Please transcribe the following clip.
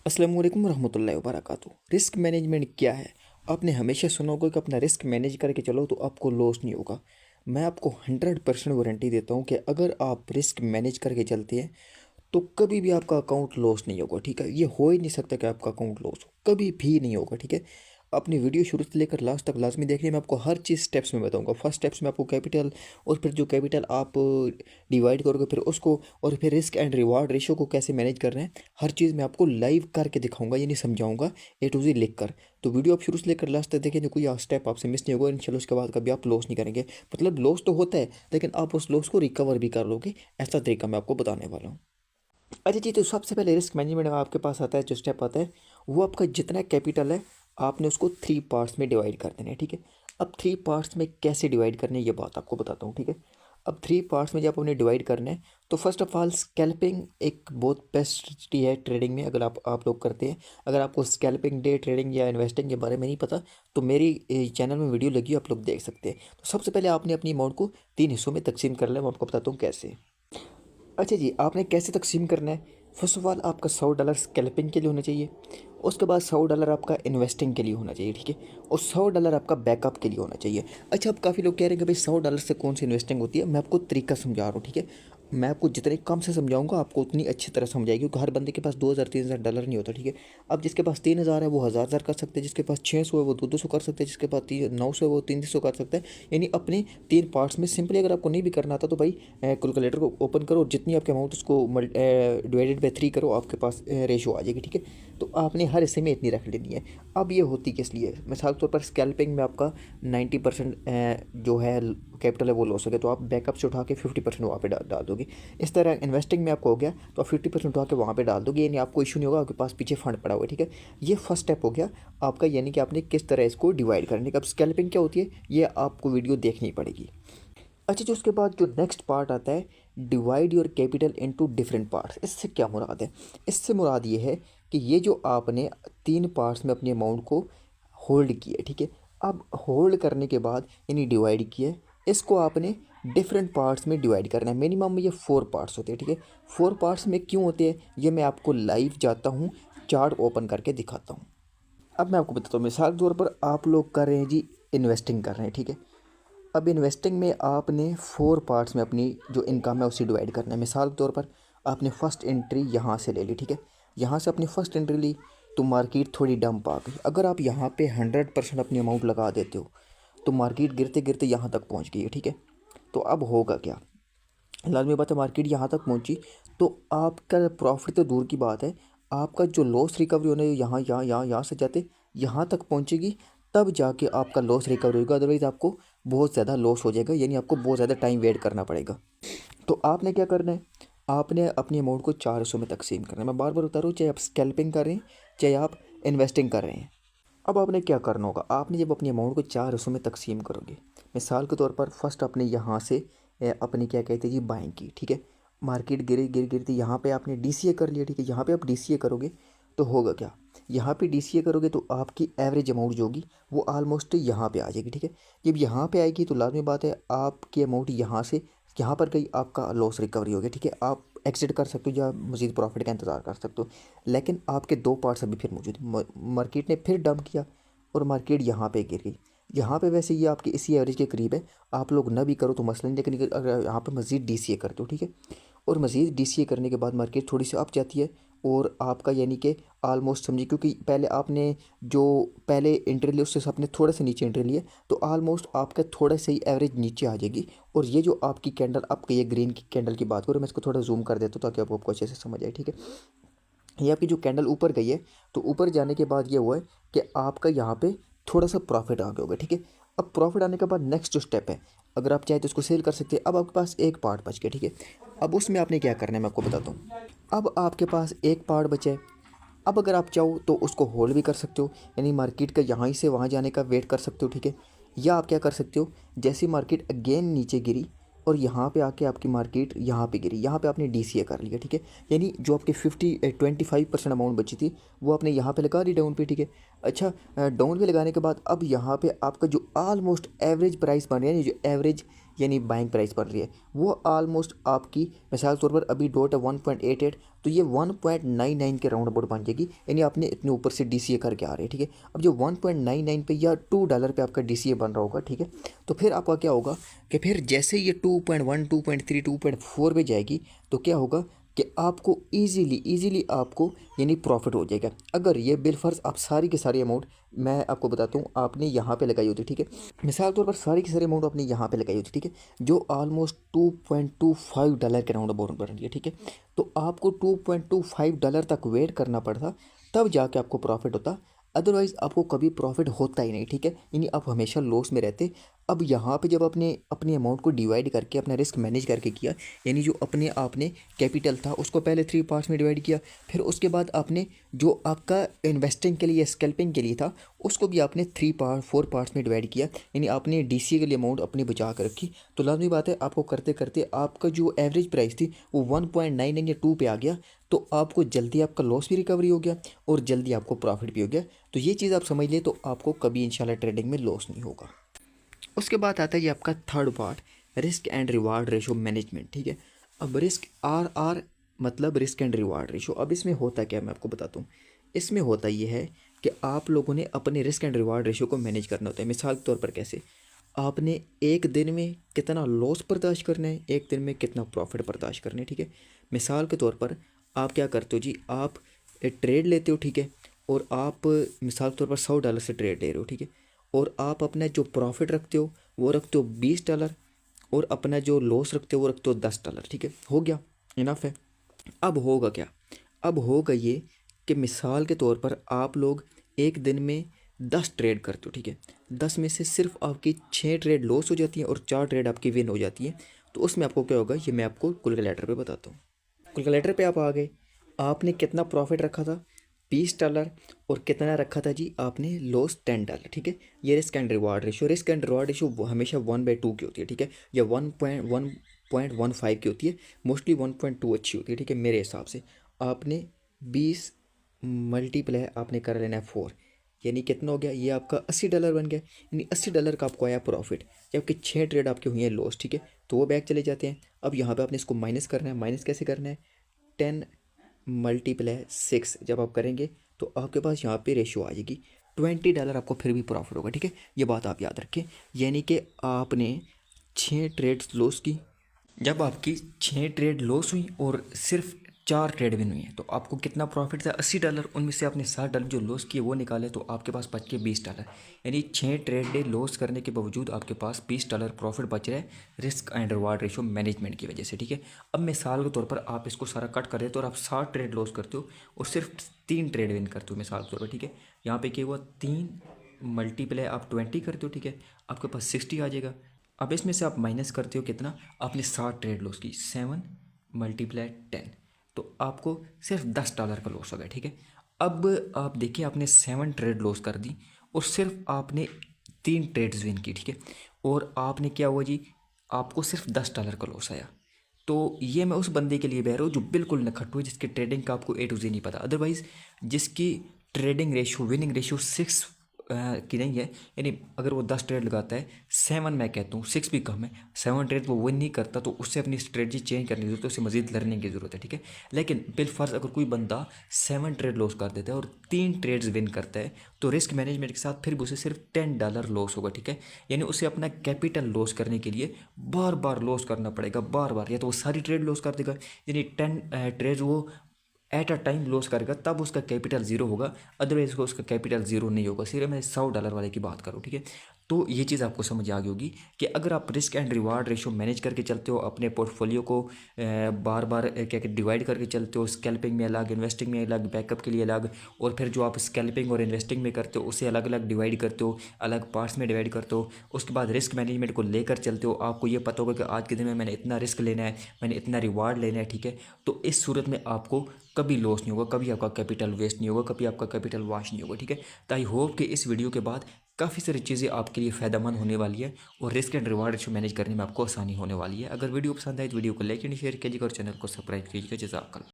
अस्सलाम वालेकुम रहमतुल्लाहि व बरकातुहू। रिस्क मैनेजमेंट क्या है? आपने हमेशा सुना होगा कि अपना रिस्क मैनेज करके चलो तो आपको लॉस नहीं होगा। मैं आपको 100% वारंटी देता हूँ कि अगर आप रिस्क मैनेज करके चलते हैं तो कभी भी आपका अकाउंट लॉस नहीं होगा। ठीक है, ये हो ही नहीं सकता कि आपका अकाउंट लॉस हो, कभी भी नहीं होगा। ठीक है, अपनी वीडियो शुरू से लेकर लास्ट तक लाजमी देखिए। मैं आपको हर चीज़ स्टेप्स में बताऊंगा। फर्स्ट स्टेप्स में आपको कैपिटल, और फिर जो कैपिटल आप डिवाइड करोगे फिर उसको, और फिर रिस्क एंड रिवार्ड रेशो को कैसे मैनेज कर रहे हैं, हर चीज़ मैं आपको लाइव करके दिखाऊंगा, यानी समझाऊंगा ए टू जी लिख कर। तो वीडियो आप शुरू से लेकर लास्ट तक देखें, कोई स्टेप आपसे मिस नहीं होगा इंशाल्लाह। उसके बाद कभी आप लॉस नहीं करेंगे। मतलब लॉस तो होता है लेकिन आप उस लॉस को रिकवर भी कर लोगे, ऐसा तरीका मैं आपको बताने वाला हूँ। अच्छा जी, तो सबसे पहले रिस्क मैनेजमेंट में आपके पास आता है, जो स्टेप आता है वो आपका जितना कैपिटल है आपने उसको 3 पार्ट्स में डिवाइड कर देना है। ठीक है, अब 3 पार्ट्स में कैसे डिवाइड करने हैं ये बात आपको बताता हूँ। ठीक है, अब 3 पार्ट्स में जब आपने डिवाइड करना है तो फर्स्ट ऑफ ऑल स्कैल्पिंग एक बहुत बेस्ट है ट्रेडिंग में, अगर आप लोग करते हैं। अगर आपको स्कैल्पिंग डे ट्रेडिंग या इन्वेस्टिंग के बारे में नहीं पता तो मेरी चैनल में वीडियो लगी है, आप लोग देख सकते हैं। तो सबसे पहले आपने अपनी अमाउंट को 3 हिस्सों में तकसीम कर लिया, मैं आपको बताता हूँ कैसे। अच्छा जी, आपने कैसे तकसीम करना है? फर्स्ट ऑफ ऑल आपका $100 स्कैल्पिंग के लिए होना चाहिए। उसके बाद $100 आपका इन्वेस्टिंग के लिए होना चाहिए। ठीक है, और $100 आपका बैकअप के लिए होना चाहिए। अच्छा, अब काफ़ी लोग कह रहे हैं कि भाई $100 से कौन सी इन्वेस्टिंग होती है। मैं आपको तरीका समझा रहा हूँ। ठीक है, मैं आपको जितने कम से समझाऊंगा आपको उतनी अच्छी तरह समझाएगी, क्योंकि हर बंदे के पास $2000-3000 नहीं होता। ठीक है, अब जिसके पास 3000 है वो 1000 कर सकते हैं, जिसके पास 600 है वो 200 कर सकते हैं, जिसके पास 900 है वो 300 कर सकते हैं। यानी अपने 3 पार्ट्स में सिंपली, अगर आपको नहीं भी करना आता तो भाई कैलकुलेटर को ओपन करो और जितनी आपके अमाउंट उसको डिवाइडेड बाई 3 करो, आपके पास रेशो आ जाएगी। ठीक है, तो आपने हर हिस्से में इतनी रख लेनी है। अब ये होती किस लिए? मिसाल के तौर पर स्कैल्पिंग में आपका 90% जो है कैपिटल है वो लॉस हो गया, तो आप बैकअप से उठा के 50% वहाँ पे डाल दोगे। इस तरह इन्वेस्टिंग में आपको हो गया तो आप 50% उठा के वहाँ पे डाल दोगे, यानी आपको इशू नहीं होगा, आपके पास पीछे फंड पड़ा हुआ है। ठीक है, ये फर्स्ट स्टेप हो गया आपका, यानी कि आपने किस तरह इसको डिवाइड करने का। अब स्कैल्पिंग क्या होती है ये आपको वीडियो देखनी पड़ेगी। अच्छा जी, उसके बाद जो नेक्स्ट पार्ट आता है, divide your capital into different parts. इससे क्या मुराद है? इससे मुराद ये है कि ये जो आपने 3 पार्ट्स में अपनी अमाउंट को होल्ड किया है। ठीक है, अब होल्ड करने के बाद यानी डिवाइड किया है, इसको आपने डिफरेंट पार्ट्स में डिवाइड करना है। मिनिमम ये 4 पार्ट्स होते हैं। ठीक है, 4 पार्ट्स में क्यों होते हैं ये मैं आपको लाइव जाता हूँ, चार्ट ओपन करके दिखाता हूँ। अब मैं आपको बताता हूँ, मिसाल के तौर पर आप लोग कर रहे हैं जी इन्वेस्टिंग कर रहे हैं। ठीक है, अब इन्वेस्टिंग में आपने 4 पार्ट्स में अपनी जो इनकम है उसे डिवाइड करना है। मिसाल के तौर पर आपने फ़र्स्ट एंट्री यहाँ से ले ली। ठीक है, यहाँ से अपनी फ़र्स्ट एंट्री ली तो मार्केट थोड़ी डंप आ गई। अगर आप यहाँ पे 100% अपनी अमाउंट लगा देते हो तो मार्केट गिरते गिरते यहाँ तक पहुँच गई है। ठीक है, तो अब होगा क्या? लाजमी बात है, मार्केट यहाँ तक पहुँची तो आपका प्रॉफिट तो दूर की बात है, आपका जो लॉस रिकवरी होने यहाँ से जाते यहाँ तक पहुँचेगी, तब जाके आपका लॉस रिकवरी होगा। अदरवाइज़ आपको बहुत ज़्यादा लॉस हो जाएगा, यानी आपको बहुत ज़्यादा टाइम वेट करना पड़ेगा। तो आपने क्या करना है, आपने अपनी अमाउंट को 4 हिस्सों में तकसीम करना है। मैं बार बार बता रहा हूँ, चाहे आप स्कैल्पिंग कर रहे हैं चाहे आप इन्वेस्टिंग कर रहे हैं। अब आपने क्या करना होगा, आपने जब अपनी अमाउंट को 4 हिस्सों में तकसीम करोगे, मिसाल के तौर पर फर्स्ट आपने यहाँ से अपनी क्या कहते हैं जी बाइंग की। ठीक है, मार्केट गिरती यहाँ पे आपने डीसीए कर लिया। ठीक है, यहाँ पे आप डीसीए करोगे तो होगा क्या, यहाँ पे डीसीए करोगे तो आपकी एवरेज अमाउंट जो होगी वो आलमोस्ट यहाँ पे आ जाएगी। ठीक है, जब यहाँ पे आएगी तो लाजमी बात है आपकी अमाउंट यहाँ से यहाँ पर गई, आपका लॉस रिकवरी हो गया। ठीक है, आप एग्जिट कर सकते हो या मज़ीद प्रॉफिट का इंतज़ार कर सकते हो। लेकिन आपके 2 पार्ट्स अभी फिर मौजूद हैं। मार्केट ने फिर डंप किया और मार्केट यहाँ पे गिर गई। यहाँ पे वैसे ये आपके इसी एवरेज के करीब है, आप लोग ना भी करो तो मसला नहीं, लेकिन अगर यहाँ पे मज़ीद डीसीए करते हो, ठीक है, और मज़ीद डीसीए करने के बाद मार्केट थोड़ी सी अप जाती है और आपका यानी कि आलमोस्ट समझिए, क्योंकि पहले आपने जो पहले एंट्री ली उससे आपने थोड़ा सा नीचे एंट्री लिए तो आलमोस्ट आपका थोड़ा सा ही एवरेज नीचे आ जाएगी। और ये जो आपकी कैंडल, आपके ये ग्रीन की कैंडल की बात करूँ, मैं इसको थोड़ा जूम कर देता हूँ ताकि आपको अच्छे से समझ आए। ठीक है, ये आपकी जो कैंडल ऊपर गई है तो ऊपर जाने के बाद ये हुआ है कि आपका यहाँ पे थोड़ा सा प्रॉफिट आ गया होगा। ठीक है, अब प्रॉफिट आने के बाद नेक्स्ट जो स्टेप है, अगर आप चाहे तो इसको सेल कर सकते हैं। अब आपके पास एक पार्ट बच गया। ठीक है, अब उसमें आपने क्या करना है मैं आपको बताता हूँ। अब आपके पास एक पार्ट बचा है, अब अगर आप चाहो तो उसको होल्ड भी कर सकते हो, यानी मार्केट का यहाँ से वहाँ जाने का वेट कर सकते हो। ठीक है, या आप क्या कर सकते हो, जैसे मार्केट अगेन नीचे गिरी और यहाँ पे आके आपकी मार्केट यहाँ पे गिरी, यहाँ पे आपने डीसीए कर लिया। ठीक है, यानी जो आपके 25% अमाउंट बची थी वो आपने यहाँ पे लगा दी डाउन पे। ठीक है, अच्छा डाउन पे लगाने के बाद अब यहाँ पे आपका जो ऑलमोस्ट एवरेज प्राइस बन रहा है, जो एवरेज यानी बाइंग प्राइस बन रही है वो ऑलमोस्ट आपकी मिसाल के तौर पर अभी डॉट है 1.88, तो ये 1.99 के राउंड अबाउट बन जाएगी, यानी आपने इतने ऊपर से DCA करके आ रहे हैं, ठीक है। अब जो 1.99 पे या $2 पे आपका DCA बन रहा होगा, ठीक है, तो फिर आपका क्या होगा कि फिर जैसे ये 2.1 2.3 2.4 पे जाएगी तो क्या होगा कि आपको इजीली आपको यानी प्रॉफिट हो जाएगा। अगर ये बिलफर्ज आप सारी की सारी अमाउंट, मैं आपको बताता हूँ, आपने यहाँ पे लगाई होती, ठीक है, मिसाल के तौर पर सारी की सारी अमाउंट आपने यहाँ पे लगाई होती, ठीक है, जो ऑलमोस्ट $2.25 के राउंड अबाउट बन रही है, ठीक है, तो आपको $2.25 तक वेट करना पड़ता, तब जाके आपको प्रॉफिट होता, अदरवाइज़ आपको कभी प्रॉफिट होता ही नहीं, ठीक है, यानी आप हमेशा लॉस में रहते। अब यहाँ पे जब आपने अपनी अमाउंट को डिवाइड करके अपना रिस्क मैनेज करके किया, यानी जो अपने आपने कैपिटल था उसको पहले 3 पार्ट्स में डिवाइड किया, फिर उसके बाद आपने जो आपका इन्वेस्टिंग के लिए स्कैल्पिंग के लिए था उसको भी आपने 4 पार्ट्स में डिवाइड किया, यानी आपने DCA के लिए अमाउंट अपनी बचा कर रखी। तो लाजमी बात है आपको करते करते आपका जो एवरेज प्राइस थी वो 1.99 या 2 पे आ गया, तो आपको जल्दी आपका लॉस भी रिकवरी हो गया और जल्दी आपको प्रॉफिट भी हो गया। तो ये चीज़ आप समझ लें तो आपको कभी इंशाल्लाह ट्रेडिंग में लॉस नहीं होगा। उसके बाद आता है ये आपका third part, risk and reward ratio management, ठीक है। अब रिस्क RR मतलब रिस्क एंड रिवार्ड रेशो। अब इसमें होता क्या है मैं आपको बताता हूँ। इसमें होता ये है कि आप लोगों ने अपने रिस्क एंड रिवार्ड रेशो को मैनेज करना होता है। मिसाल के तौर पर कैसे, आपने एक दिन में कितना लॉस बर्दाश्त करना है, एक दिन में कितना प्रॉफिट बर्दाश्त करना है, ठीक है। मिसाल के तौर पर आप क्या करते हो जी, आप ट्रेड लेते हो, ठीक है, और आप मिसाल के तौर पर $100 से ट्रेड ले रहे हो, ठीक है, और आप अपना जो प्रॉफिट रखते हो वो रखते हो $20, और अपना जो लॉस रखते हो वो रखते हो $10, ठीक है, हो गया, इनफ है। अब होगा क्या, अब होगा ये कि मिसाल के तौर पर आप लोग एक दिन में 10 ट्रेड करते हो, ठीक है, 10 में से सिर्फ आपकी 6 ट्रेड लॉस हो जाती हैं और 4 ट्रेड आपकी विन हो जाती हैं। तो उसमें आपको क्या होगा ये मैं आपको कैलकुलेटर पे बताता हूँ। कैलकुलेटर पे आप आ गए, आपने कितना प्रॉफिट रखा था $20, और कितना रखा था जी आपने लॉस $10, ठीक है। ये risk and reward ratio, risk and reward ratio हमेशा 1/2 की होती है, ठीक है, या 1.15 की होती है, मोस्टली 1.2 अच्छी होती है, ठीक है, मेरे हिसाब से। आपने 20 मल्टीप्लाई आपने कर लेना है 4, यानी कितना हो गया, ये आपका $80 बन गया, यानी $80 का आपको आया प्रॉफिट, जबकि 6 ट्रेड आपके हुई हैं लॉस, ठीक है, तो वो बैक चले जाते हैं। अब यहाँ पे आपने इसको माइनस करना है, माइनस कैसे करना है, 10 मल्टीप्लाई 6 जब आप करेंगे तो आपके पास यहाँ पे रेशियो आ जाएगी $20 आपको फिर भी प्रॉफिट होगा, ठीक है, ये बात आप याद रखें। यानी कि आपने 6 ट्रेड्स लॉस की, जब आपकी 6 ट्रेड लॉस हुई और सिर्फ 4 ट्रेड विन हुई हैं तो आपको कितना प्रॉफिट था $80, उनमें से आपने $60 जो लॉस किए वो निकाले तो आपके पास बच के $20, यानी 6 ट्रेड डे लॉस करने के बावजूद आपके पास $20 प्रॉफिट बच रहा है risk and reward ratio management की वजह से, ठीक है। अब मिसाल के तौर पर आप इसको सारा कट कर देते हो और आप 60 ट्रेड लॉस करते हो और सिर्फ 3 ट्रेड विन करते हो मिसाल के तौर पर, ठीक है। यहाँ पे क्या हुआ, 3 मल्टीप्लाई आप 20 करते हो, ठीक है, आपके पास 60 आ जाएगा। अब इसमें से आप माइनस करते हो कितना, आपने 60 ट्रेड लॉस की, 7 मल्टीप्लाई 10, तो आपको सिर्फ $10 का लॉस हो गया, ठीक है। अब आप देखिए आपने 7 ट्रेड लॉस कर दी और सिर्फ आपने 3 ट्रेड्स विन की, ठीक है, और आपने क्या हुआ जी, आपको सिर्फ $10 का लॉस आया। तो ये मैं उस बंदे के लिए बह रहा हूँ जो बिल्कुल नखट्टू है, जिसके ट्रेडिंग का आपको A to Z नहीं पता, अदरवाइज़ जिसकी ट्रेडिंग रेशियो विनिंग रेशियो 6 की नहीं है, यानी अगर वो 10 ट्रेड लगाता है, 7 मैं कहता हूँ, 6 भी कम है, 7 ट्रेड वो विन नहीं करता तो उससे अपनी स्ट्रेटजी चेंज करने की जरूरत है, उसे मजीद लर्निंग की ज़रूरत है, ठीक है। लेकिन बिलफर्ज अगर कोई बंदा 7 ट्रेड लॉस कर देता है और 3 ट्रेड्स विन करता है तो रिस्क मैनेजमेंट के साथ फिर भी उसे सिर्फ $10 लॉस होगा, ठीक है। यानी उसे अपना कैपिटल लॉस करने के लिए बार बार लॉस करना पड़ेगा, बार बार, या तो वो सारी ट्रेड लॉस कर देगा, यानी 10 ट्रेड वो एट अ टाइम लॉस करेगा तब उसका कैपिटल ज़ीरो होगा, अदरवाइज को उसका कैपिटल ज़ीरो नहीं होगा। सिर्फ मैं $100 वाले की बात करूँ, ठीक है। तो ये चीज़ आपको समझ आ गई होगी कि अगर आप risk and reward ratio manage करके चलते हो, अपने पोर्टफोलियो को बार बार क्या डिवाइड करके चलते हो, स्कैल्पिंग में अलग, इन्वेस्टिंग में अलग, बैकअप के लिए अलग, और फिर जो आप स्कैल्पिंग और इन्वेस्टिंग में करते हो उसे अलग अलग डिवाइड करते हो, अलग पार्ट्स में डिवाइड करते हो, उसके बाद रिस्क मैनेजमेंट को लेकर चलते हो, आपको ये पता होगा कि आज के दिन में मैंने इतना रिस्क लेना है, मैंने इतना रिवार्ड लेना है, ठीक है। तो इस सूरत में आपको कभी लॉस नहीं होगा, कभी आपका कैपिटल वेस्ट नहीं होगा, कभी आपका कैपिटल वॉश नहीं होगा, ठीक है। तो आई होप कि इस वीडियो के बाद काफ़ी सारी चीज़ें आपके लिए फ़ायदेमंद होने वाली है और risk and reward ratio manage करने में आपको आसानी होने वाली है। अगर वीडियो पसंद आए तो वीडियो को लाइक एंड शेयर कीजिएगा और चैनल को सब्सक्राइब कीजिएगा। जज़ाकल्लाह।